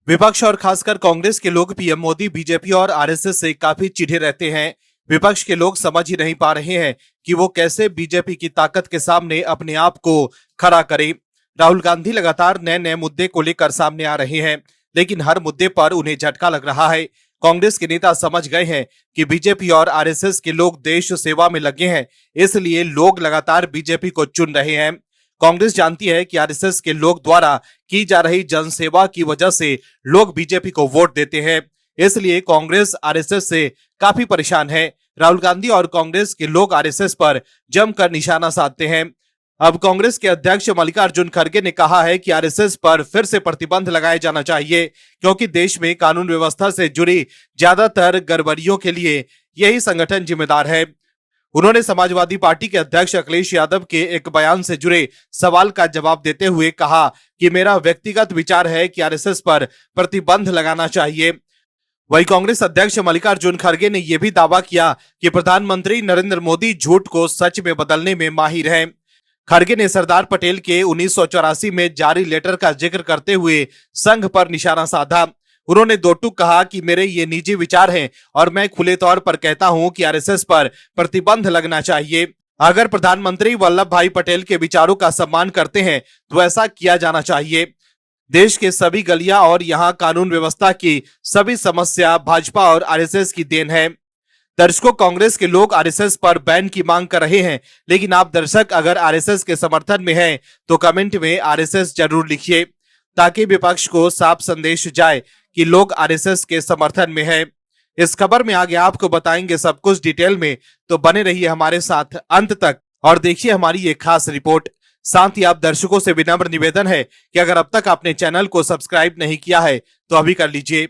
विपक्ष और खासकर कांग्रेस के लोग पीएम मोदी, बीजेपी और आरएसएस से काफी चिढ़े रहते हैं। विपक्ष के लोग समझ ही नहीं पा रहे हैं कि वो कैसे बीजेपी की ताकत के सामने अपने आप को खड़ा करें। राहुल गांधी लगातार नए नए मुद्दे को लेकर सामने आ रहे हैं, लेकिन हर मुद्दे पर उन्हें झटका लग रहा है। कांग्रेस के नेता समझ गए हैं कि बीजेपी और आरएसएस के लोग देश सेवा में लगे हैं, इसलिए लोग लगातार बीजेपी को चुन रहे हैं। कांग्रेस जानती है कि आरएसएस के लोग द्वारा की जा रही जनसेवा की वजह से लोग बीजेपी को वोट देते हैं, इसलिए कांग्रेस आरएसएस से काफी परेशान है। राहुल गांधी और कांग्रेस के लोग आरएसएस पर जमकर निशाना साधते हैं। अब कांग्रेस के अध्यक्ष मल्लिकार्जुन खड़गे ने कहा है कि आरएसएस पर फिर से प्रतिबंध लगाया जाना चाहिए, क्योंकि देश में कानून व्यवस्था से जुड़ी ज्यादातर गड़बड़ियों के लिए यही संगठन जिम्मेदार है। उन्होंने समाजवादी पार्टी के अध्यक्ष अखिलेश यादव के एक बयान से जुड़े सवाल का जवाब देते हुए कहा कि मेरा व्यक्तिगत विचार है कि आरएसएस पर प्रतिबंध लगाना चाहिए। वहीं कांग्रेस अध्यक्ष मल्लिकार्जुन खड़गे ने यह भी दावा किया कि प्रधानमंत्री नरेंद्र मोदी झूठ को सच में बदलने में माहिर हैं। खड़गे ने सरदार पटेल के 1984 में जारी लेटर का जिक्र करते हुए संघ पर निशाना साधा। उन्होंने दो टूक कहा कि मेरे ये निजी विचार हैं और मैं खुले तौर पर कहता हूं कि आरएसएस पर प्रतिबंध लगना चाहिए। अगर प्रधानमंत्री वल्लभ भाई पटेल के विचारों का सम्मान करते हैं तो ऐसा किया जाना चाहिए। देश के सभी गलियां और यहां कानून व्यवस्था की सभी समस्या भाजपा और आरएसएस की देन है। दर्शकों, कांग्रेस के लोग आरएसएस पर बैन की मांग कर रहे हैं, लेकिन आप दर्शक अगर आरएसएस के समर्थन में हैं तो कमेंट में आरएसएस जरूर लिखिए, ताकि विपक्ष को साफ संदेश जाए कि लोग आरएसएस के समर्थन में हैं। इस खबर में आगे आपको बताएंगे सब कुछ डिटेल में, तो बने रहिए हमारे साथ अंत तक और देखिए हमारी ये खास रिपोर्ट। साथ ही आप दर्शकों से विनम्र निवेदन है कि अगर अब तक आपने चैनल को सब्सक्राइब नहीं किया है तो अभी कर लीजिए।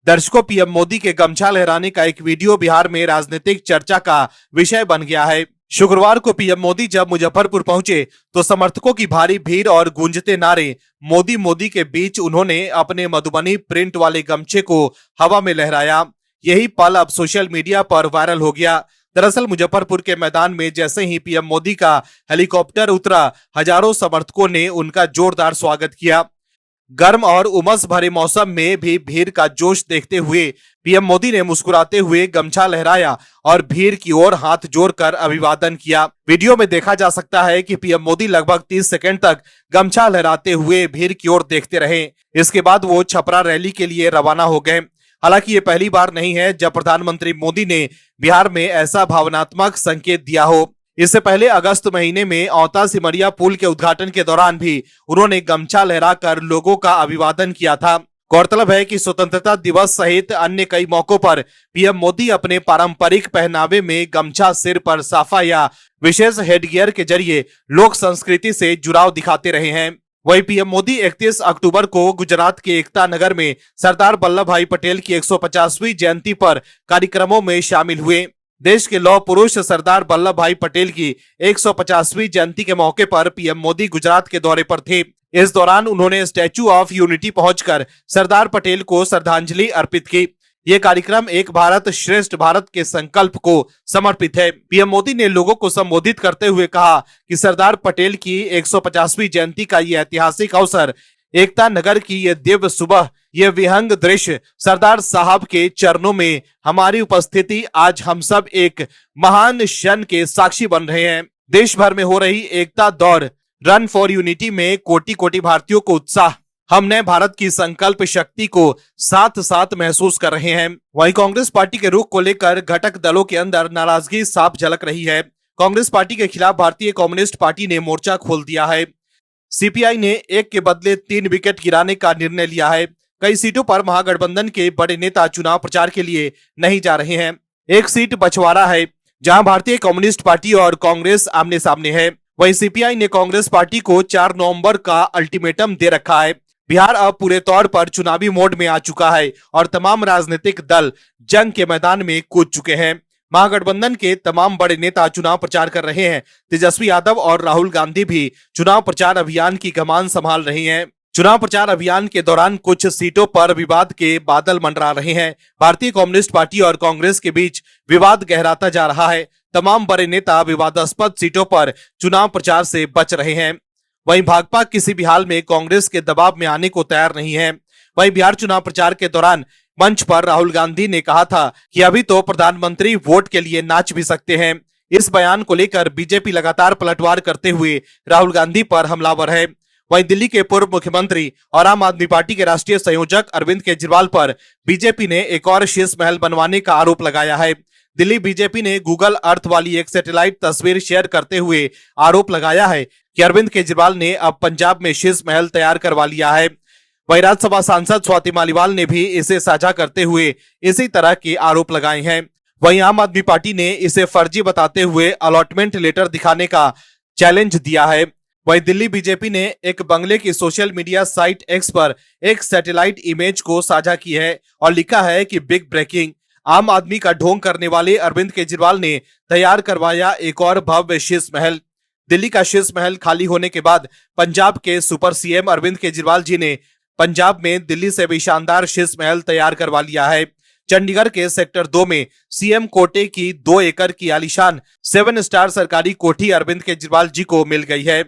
दर्शकों, पीएम मोदी के गमछा लहराने का एक वीडियो बिहार में राजनीतिक चर्चा का विषय बन गया है। शुक्रवार को पीएम मोदी जब मुजफ्फरपुर पहुंचे तो समर्थकों की भारी भीड़ और गूंजते नारे मोदी मोदी के बीच उन्होंने अपने मधुबनी प्रिंट वाले गमछे को हवा में लहराया। यही पल अब सोशल मीडिया पर वायरल हो गया। दरअसल मुजफ्फरपुर के मैदान में जैसे ही पीएम मोदी का हेलीकॉप्टर उतरा, हजारों समर्थकों ने उनका जोरदार स्वागत किया। गर्म और उमस भरे मौसम में भी भीड़ का जोश देखते हुए पीएम मोदी ने मुस्कुराते हुए गमछा लहराया और भीड़ की ओर हाथ जोड़कर अभिवादन किया। वीडियो में देखा जा सकता है कि पीएम मोदी लगभग 30 सेकंड तक गमछा लहराते हुए भीड़ की ओर देखते रहे। इसके बाद वो छपरा रैली के लिए रवाना हो गए। हालांकि ये पहली बार नहीं है जब प्रधानमंत्री मोदी ने बिहार में ऐसा भावनात्मक संकेत दिया हो। इससे पहले अगस्त महीने में औता सिमरिया पुल के उद्घाटन के दौरान भी उन्होंने गमछा लहराकर लोगों का अभिवादन किया था। गौरतलब है कि स्वतंत्रता दिवस सहित अन्य कई मौकों पर पीएम मोदी अपने पारंपरिक पहनावे में गमछा, सिर पर साफा या विशेष हेडगियर के जरिए लोक संस्कृति से जुड़ाव दिखाते रहे हैं। वहीं पीएम मोदी 31 अक्टूबर को गुजरात के एकता नगर में सरदार वल्लभ भाई पटेल की 150वीं जयंती पर कार्यक्रमों में शामिल हुए। देश के लौह पुरुष सरदार वल्लभ भाई पटेल की 150वीं जयंती के मौके पर पीएम मोदी गुजरात के दौरे पर थे। इस दौरान उन्होंने स्टैच्यू ऑफ यूनिटी पहुंचकर सरदार पटेल को श्रद्धांजलि अर्पित की। ये कार्यक्रम एक भारत श्रेष्ठ भारत के संकल्प को समर्पित है। पीएम मोदी ने लोगों को संबोधित करते हुए कहा कि सरदार पटेल की 150वीं जयंती का ये ऐतिहासिक अवसर, एकता नगर की ये दिव्य सुबह, ये विहंग दृश्य, सरदार साहब के चरणों में हमारी उपस्थिति, आज हम सब एक महान क्षण के साक्षी बन रहे हैं। देश भर में हो रही एकता दौड़ रन फॉर यूनिटी में कोटि कोटि भारतीयों को उत्साह, हम नए भारत की संकल्प शक्ति को साथ साथ महसूस कर रहे हैं। वहीं कांग्रेस पार्टी के रुख को लेकर घटक दलों के अंदर नाराजगी साफ झलक रही है। कांग्रेस पार्टी के खिलाफ भारतीय कम्युनिस्ट पार्टी ने मोर्चा खोल दिया है। सीपीआई ने एक के बदले 3 विकेट गिराने का निर्णय लिया है। कई सीटों पर महागठबंधन के बड़े नेता चुनाव प्रचार के लिए नहीं जा रहे हैं। एक सीट बछवाड़ा है, जहां भारतीय कम्युनिस्ट पार्टी और कांग्रेस आमने सामने है। वहीं सीपीआई ने कांग्रेस पार्टी को 4 नवंबर का अल्टीमेटम दे रखा है। बिहार अब पूरे तौर पर चुनावी मोड में आ चुका है और तमाम राजनीतिक दल जंग के मैदान में कूद चुके हैं। महागठबंधन के तमाम बड़े नेता चुनाव प्रचार कर रहे हैं। तेजस्वी यादव और राहुल गांधी भी चुनाव प्रचार अभियान की कमान संभाल रहे हैं। चुनाव प्रचार अभियान के दौरान कुछ सीटों पर विवाद के बादल मंडरा रहे हैं। भारतीय कम्युनिस्ट पार्टी और कांग्रेस के बीच विवाद गहराता जा रहा है। तमाम बड़े नेता विवादास्पद सीटों पर चुनाव प्रचार से बच रहे हैं। वहीं भाजपा किसी भी हाल में कांग्रेस के दबाव में आने को तैयार नहीं है। वहीं बिहार चुनाव प्रचार के दौरान मंच पर राहुल गांधी ने कहा था कि अभी तो प्रधानमंत्री वोट के लिए नाच भी सकते हैं। इस बयान को लेकर बीजेपी लगातार पलटवार करते हुए राहुल गांधी पर हमलावर है। वहीं दिल्ली के पूर्व मुख्यमंत्री और आम आदमी पार्टी के राष्ट्रीय संयोजक अरविंद केजरीवाल पर बीजेपी ने एक और शीश महल बनवाने का आरोप लगाया है। दिल्ली बीजेपी ने गूगल अर्थ वाली एक सैटेलाइट तस्वीर शेयर करते हुए आरोप लगाया है कि अरविंद केजरीवाल ने अब पंजाब में शीश महल तैयार करवा लिया है। वहीं राज्यसभा सांसद स्वाति मालीवाल ने भी इसे साझा करते हुए इसी तरह के आरोप लगाए हैं। वहीं आम आदमी पार्टी ने इसे फर्जी बताते हुए अलॉटमेंट लेटर दिखाने का चैलेंज दिया है। वहीं दिल्ली बीजेपी ने एक बंगले की सोशल मीडिया साइट एक्स पर एक सैटेलाइट इमेज को साझा की है और लिखा है कि बिग ब्रेकिंग, आम आदमी का ढोंग करने वाले अरविंद केजरीवाल ने तैयार करवाया एक और भव्य शीश महल। दिल्ली का शीश महल खाली होने के बाद पंजाब के सुपर सीएम अरविंद केजरीवाल जी ने पंजाब में दिल्ली से भी शानदार शीश महल तैयार करवा लिया है। चंडीगढ़ के सेक्टर 2 में सीएम कोटे की 2 एकड़ की आलीशान 7 स्टार सरकारी कोठी अरविंद केजरीवाल जी को मिल गई है।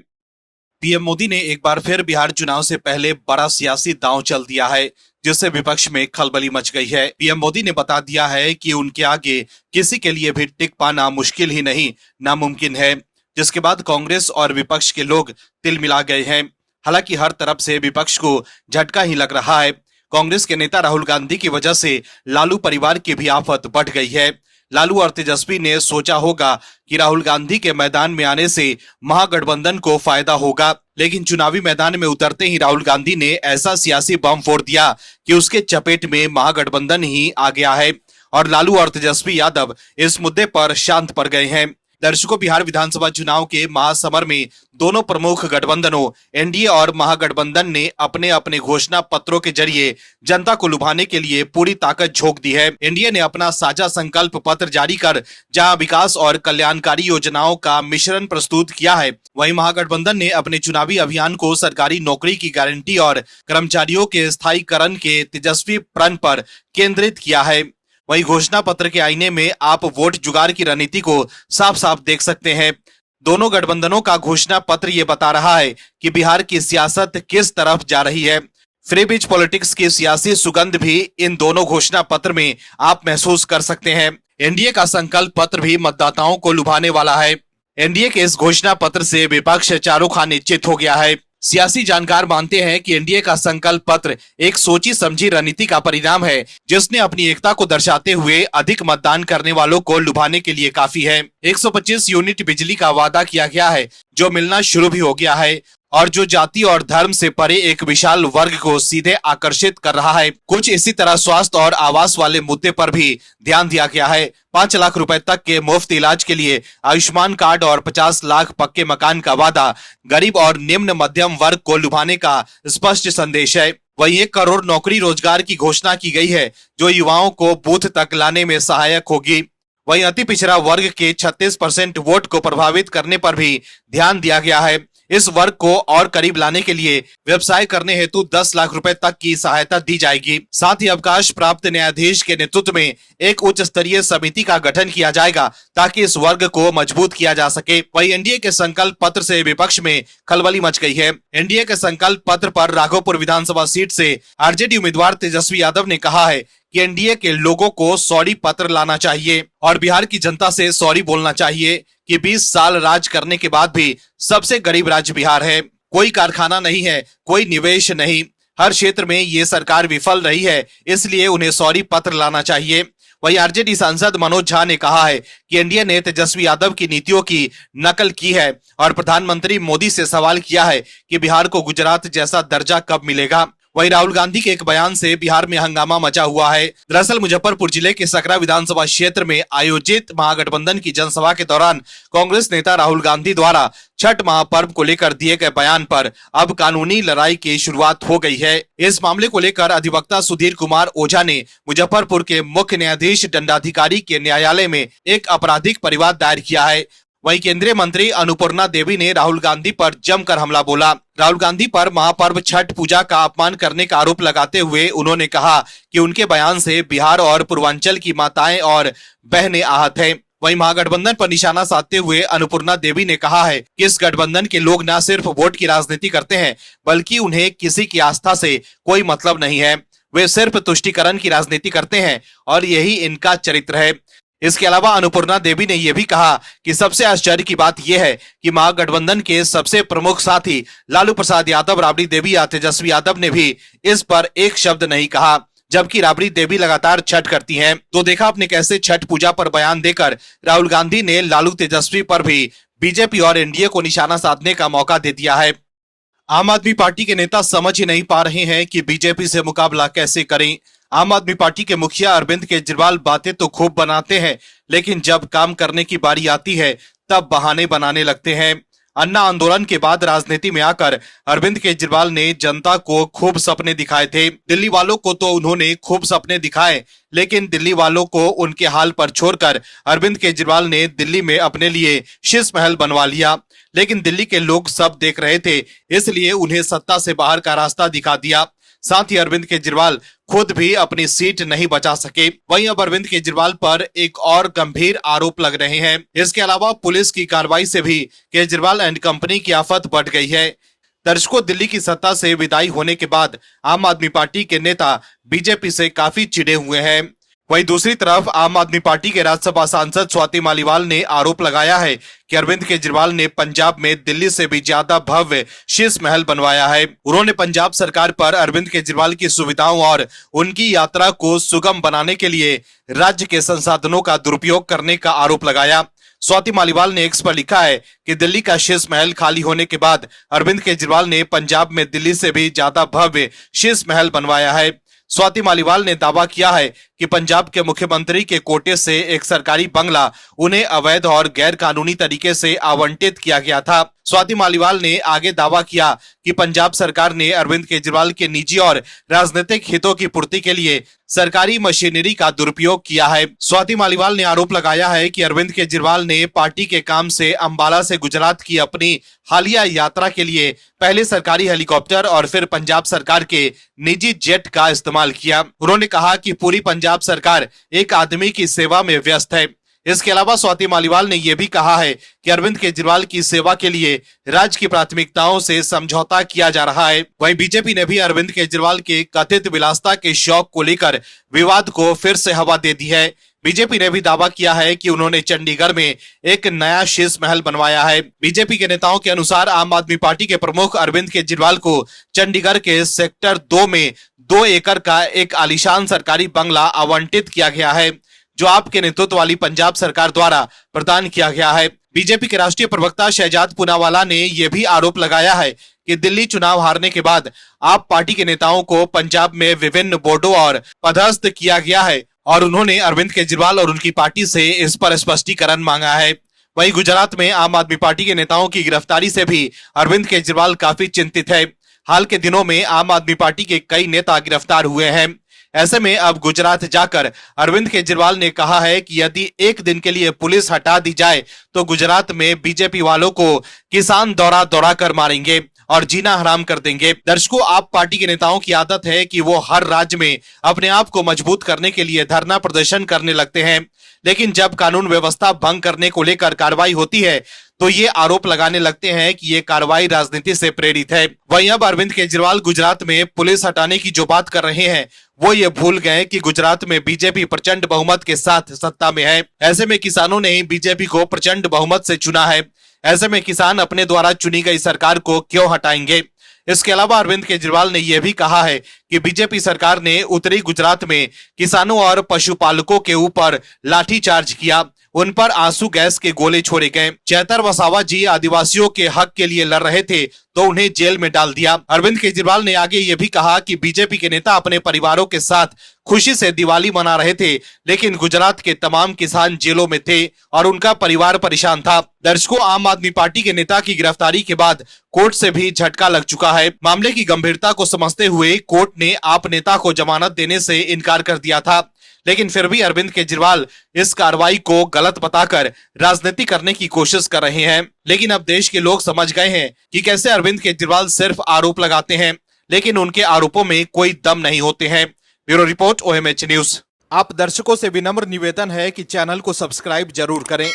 पीएम मोदी ने एक बार फिर बिहार चुनाव से पहले बड़ा सियासी दांव चल दिया है, जिससे विपक्ष में खलबली मच गई है। पीएम मोदी ने बता दिया है कि उनके आगे किसी के लिए भी टिक पाना मुश्किल ही नहीं नामुमकिन है, जिसके बाद कांग्रेस और विपक्ष के लोग तिल मिला गए हैं। हालांकि हर तरफ से विपक्ष को झटका ही लग रहा है। कांग्रेस के नेता राहुल गांधी की वजह से लालू परिवार की भी आफत बढ़ गई है। लालू और तेजस्वी ने सोचा होगा कि राहुल गांधी के मैदान में आने से महागठबंधन को फायदा होगा, लेकिन चुनावी मैदान में उतरते ही राहुल गांधी ने ऐसा सियासी बम फोड़ दिया कि उसके चपेट में महागठबंधन ही आ गया है और लालू और तेजस्वी यादव इस मुद्दे पर शांत पड़ गए हैं। दर्शकों, बिहार विधानसभा चुनाव के महासमर में दोनों प्रमुख गठबंधनों एनडीए और महागठबंधन ने अपने अपने घोषणा पत्रों के जरिए जनता को लुभाने के लिए पूरी ताकत झोंक दी है। एनडीए ने अपना साझा संकल्प पत्र जारी कर जहां विकास और कल्याणकारी योजनाओं का मिश्रण प्रस्तुत किया है, वहीं महागठबंधन ने अपने चुनावी अभियान को सरकारी नौकरी की गारंटी और कर्मचारियों के स्थायीकरण के तेजस्वी प्रण पर केंद्रित किया है। वहीं घोषणा पत्र के आईने में आप वोट जुगाड़ की रणनीति को साफ साफ देख सकते हैं। दोनों गठबंधनों का घोषणा पत्र ये बता रहा है कि बिहार की सियासत किस तरफ जा रही है। फ्री बीच पॉलिटिक्स की सियासी सुगंध भी इन दोनों घोषणा पत्र में आप महसूस कर सकते हैं। एनडीए का संकल्प पत्र भी मतदाताओं को लुभाने वाला है। एनडीए के इस घोषणा पत्र से विपक्ष चारों खाने चित हो गया है। सियासी जानकार मानते हैं कि एनडीए का संकल्प पत्र एक सोची समझी रणनीति का परिणाम है, जिसने अपनी एकता को दर्शाते हुए अधिक मतदान करने वालों को लुभाने के लिए काफी है। 125 यूनिट बिजली का वादा किया गया है, जो मिलना शुरू भी हो गया है और जो जाति और धर्म से परे एक विशाल वर्ग को सीधे आकर्षित कर रहा है। कुछ इसी तरह स्वास्थ्य और आवास वाले मुद्दे पर भी ध्यान दिया गया है। 5 लाख रुपए तक के मुफ्त इलाज के लिए आयुष्मान कार्ड और 50 लाख पक्के मकान का वादा गरीब और निम्न मध्यम वर्ग को लुभाने का स्पष्ट संदेश है। वहीं 1 करोड़ नौकरी रोजगार की घोषणा की गई है, जो युवाओं को बूथ तक लाने में सहायक होगी। वहीं अति पिछड़ा वर्ग के 36% वोट को प्रभावित करने पर भी ध्यान दिया गया है। इस वर्ग को और करीब लाने के लिए व्यवसाय करने हेतु 10 लाख रुपए तक की सहायता दी जाएगी। साथ ही अवकाश प्राप्त न्यायाधीश के नेतृत्व में एक उच्च स्तरीय समिति का गठन किया जाएगा, ताकि इस वर्ग को मजबूत किया जा सके। वहीं एनडीए के संकल्प पत्र से विपक्ष में खलबली मच गई है। एनडीए के संकल्प पत्र पर राघोपुर विधानसभा सीट से आरजेडी उम्मीदवार तेजस्वी यादव ने कहा है कि एनडीए के लोगों को सॉरी पत्र लाना चाहिए और बिहार की जनता से सॉरी बोलना चाहिए कि 20 साल राज करने के बाद भी सबसे गरीब राज्य बिहार है। कोई कारखाना नहीं है, कोई निवेश नहीं, हर क्षेत्र में ये सरकार विफल रही है, इसलिए उन्हें सॉरी पत्र लाना चाहिए। वहीं आरजेडी सांसद मनोज झा ने कहा है कि एनडीए ने तेजस्वी यादव की नीतियों की नकल की है और प्रधानमंत्री मोदी से सवाल किया है कि बिहार को गुजरात जैसा दर्जा कब मिलेगा। वहीं राहुल गांधी के एक बयान से बिहार में हंगामा मचा हुआ है। दरअसल मुजफ्फरपुर जिले के सकरा विधानसभा क्षेत्र में आयोजित महागठबंधन की जनसभा के दौरान कांग्रेस नेता राहुल गांधी द्वारा छठ महापर्व को लेकर दिए गए बयान पर अब कानूनी लड़ाई की शुरुआत हो गई है। इस मामले को लेकर अधिवक्ता सुधीर कुमार ओझा ने मुजफ्फरपुर के मुख्य न्यायाधीश दंडाधिकारी के न्यायालय में एक आपराधिक परिवाद दायर किया है। वहीं केंद्रीय मंत्री अन्नपूर्णा देवी ने राहुल गांधी पर जमकर हमला बोला। राहुल गांधी पर महापर्व छठ पूजा का अपमान करने का आरोप लगाते हुए उन्होंने कहा कि उनके बयान से बिहार और पूर्वांचल की माताएं और बहनें आहत हैं। वहीं महागठबंधन पर निशाना साधते हुए अन्नपूर्णा देवी ने कहा है कि इस गठबंधन के लोग न सिर्फ वोट की राजनीति करते हैं, बल्कि उन्हें किसी की आस्था से कोई मतलब नहीं है। वे सिर्फ तुष्टीकरण की राजनीति करते हैं और यही इनका चरित्र है। इसके अलावा अन्नपूर्णा देवी ने यह भी कहा कि सबसे आश्चर्य की बात यह है कि महागठबंधन के सबसे प्रमुख साथी लालू प्रसाद यादव, राबड़ी देवी या तेजस्वी यादव ने भी इस पर एक शब्द नहीं कहा, जबकि राबड़ी देवी लगातार छठ करती हैं। तो देखा आपने कैसे छठ पूजा पर बयान देकर राहुल गांधी ने लालू, तेजस्वी पर भी बीजेपी और एनडीए को निशाना साधने का मौका दे दिया है। आम आदमी पार्टी के नेता समझ ही नहीं पा रहे हैं कि बीजेपी से मुकाबला कैसे करें। आम आदमी पार्टी के मुखिया अरविंद केजरीवाल बातें तो खूब बनाते हैं, लेकिन जब काम करने की बारी आती है तब बहाने बनाने लगते हैं। अन्ना आंदोलन के बाद राजनीति में आकर अरविंद केजरीवाल ने जनता को खूब सपने दिखाए थे। दिल्ली वालों को तो उन्होंने खूब सपने दिखाए, लेकिन दिल्ली वालों को उनके हाल पर छोड़कर अरविंद केजरीवाल ने दिल्ली में अपने लिए शीश महल बनवा लिया। लेकिन दिल्ली के लोग सब देख रहे थे, इसलिए उन्हें सत्ता से बाहर का रास्ता दिखा दिया। साथ ही अरविंद केजरीवाल खुद भी अपनी सीट नहीं बचा सके। वहीं अब अरविंद केजरीवाल पर एक और गंभीर आरोप लग रहे हैं। इसके अलावा पुलिस की कार्रवाई से भी केजरीवाल एंड कंपनी की आफत बढ़ गई है। दर्शकों, दिल्ली की सत्ता से विदाई होने के बाद आम आदमी पार्टी के नेता बीजेपी से काफी चिढ़े हुए हैं। वहीं दूसरी तरफ आम आदमी पार्टी के राज्यसभा सांसद स्वाति मालीवाल ने आरोप लगाया है कि अरविंद केजरीवाल ने पंजाब में दिल्ली से भी ज्यादा भव्य शीश महल बनवाया है। उन्होंने पंजाब सरकार पर अरविंद केजरीवाल की सुविधाओं और उनकी यात्रा को सुगम बनाने के लिए राज्य के संसाधनों का दुरुपयोग करने का आरोप लगाया। स्वाति मालीवाल ने एक्स पर लिखा है कि दिल्ली का शीश महल खाली होने के बाद अरविंद केजरीवाल ने पंजाब में दिल्ली से भी ज्यादा भव्य शीश महल बनवाया है। स्वाति मालीवाल ने दावा किया है कि पंजाब के मुख्यमंत्री के कोटे से एक सरकारी बंगला उन्हें अवैध और गैर कानूनी तरीके से आवंटित किया गया था। स्वाति मालीवाल ने आगे दावा किया कि पंजाब सरकार ने अरविंद केजरीवाल के निजी और राजनीतिक हितों की पूर्ति के लिए सरकारी मशीनरी का दुरुपयोग किया है। स्वाति मालीवाल ने आरोप लगाया है कि अरविंद केजरीवाल ने पार्टी के काम से अंबाला से गुजरात की अपनी हालिया यात्रा के लिए पहले सरकारी हेलीकॉप्टर और फिर पंजाब सरकार के निजी जेट का इस्तेमाल किया। उन्होंने कहा कि पूरी पंजाब सरकार एक आदमी की सेवा में व्यस्त है। इसके अलावा स्वाति मालीवाल ने यह भी कहा है कि अरविंद केजरीवाल की सेवा के लिए राज्य की प्राथमिकताओं से समझौता किया जा रहा है। वहीं बीजेपी ने भी अरविंद केजरीवाल के कथित विलासिता के शौक को लेकर विवाद को फिर से हवा दे दी है। बीजेपी ने भी दावा किया है कि उन्होंने चंडीगढ़ में एक नया शीश महल बनवाया है। बीजेपी के नेताओं के अनुसार आम आदमी पार्टी के प्रमुख अरविंद केजरीवाल को चंडीगढ़ के सेक्टर 2 में 2 एकड़ का एक आलीशान सरकारी बंगला आवंटित किया गया है, जो आपके नेतृत्व वाली पंजाब सरकार द्वारा प्रदान किया गया है। बीजेपी के राष्ट्रीय प्रवक्ता शहजाद पूनावाला ने यह भी आरोप लगाया है कि दिल्ली चुनाव हारने के बाद आप पार्टी के नेताओं को पंजाब में विभिन्न बोर्डों और पदस्थ किया गया है और उन्होंने अरविंद केजरीवाल और उनकी पार्टी से इस पर स्पष्टीकरण मांगा है। वहीं गुजरात में आम आदमी पार्टी के नेताओं की गिरफ्तारी से भी अरविंद केजरीवाल काफी चिंतित है। हाल के दिनों में आम आदमी पार्टी के कई नेता गिरफ्तार हुए हैं। ऐसे में अब गुजरात जाकर अरविंद केजरीवाल ने कहा है कि यदि एक दिन के लिए पुलिस हटा दी जाए तो गुजरात में बीजेपी वालों को किसान दौरा दौरा कर मारेंगे और जीना हराम कर देंगे। दर्शकों, आप पार्टी के नेताओं की आदत है कि वो हर राज्य में अपने आप को मजबूत करने के लिए धरना प्रदर्शन करने लगते हैं, लेकिन जब कानून व्यवस्था भंग करने को लेकर कार्रवाई होती है तो ये आरोप लगाने लगते हैं कि ये कार्रवाई राजनीति से प्रेरित है। वहीं अब अरविंद केजरीवाल गुजरात में पुलिस हटाने की जो बात कर रहे हैं, वो ये भूल गए कि गुजरात में बीजेपी प्रचंड बहुमत के साथ सत्ता में है। ऐसे में किसानों ने ही बीजेपी को प्रचंड बहुमत से चुना है। ऐसे में किसान अपने द्वारा चुनी गई सरकार को क्यों हटाएंगे। इसके अलावा अरविंद केजरीवाल ने यह भी कहा है कि बीजेपी सरकार ने उत्तरी गुजरात में किसानों और पशुपालकों के ऊपर लाठीचार्ज किया, उन पर आंसू गैस के गोले छोड़े गए। चैतर वसावा जी आदिवासियों के हक के लिए लड़ रहे थे तो उन्हें जेल में डाल दिया। अरविंद केजरीवाल ने आगे ये भी कहा कि बीजेपी के नेता अपने परिवारों के साथ खुशी से दिवाली मना रहे थे, लेकिन गुजरात के तमाम किसान जेलों में थे और उनका परिवार परेशान था। दर्शकों, आम आदमी पार्टी के नेता की गिरफ्तारी के बाद कोर्ट से भी झटका लग चुका है। मामले की गंभीरता को समझते हुए कोर्ट ने आप नेता को जमानत देने से इनकार कर दिया था, लेकिन फिर भी अरविंद केजरीवाल इस कार्रवाई को गलत बताकर राजनीति करने की कोशिश कर रहे हैं। लेकिन अब देश के लोग समझ गए हैं कि कैसे अरविंद केजरीवाल सिर्फ आरोप लगाते हैं, लेकिन उनके आरोपों में कोई दम नहीं होते हैं। Bureau report, OMH news. आप दर्शकों से विनम्र निवेदन है कि चैनल को सब्सक्राइब जरूर करें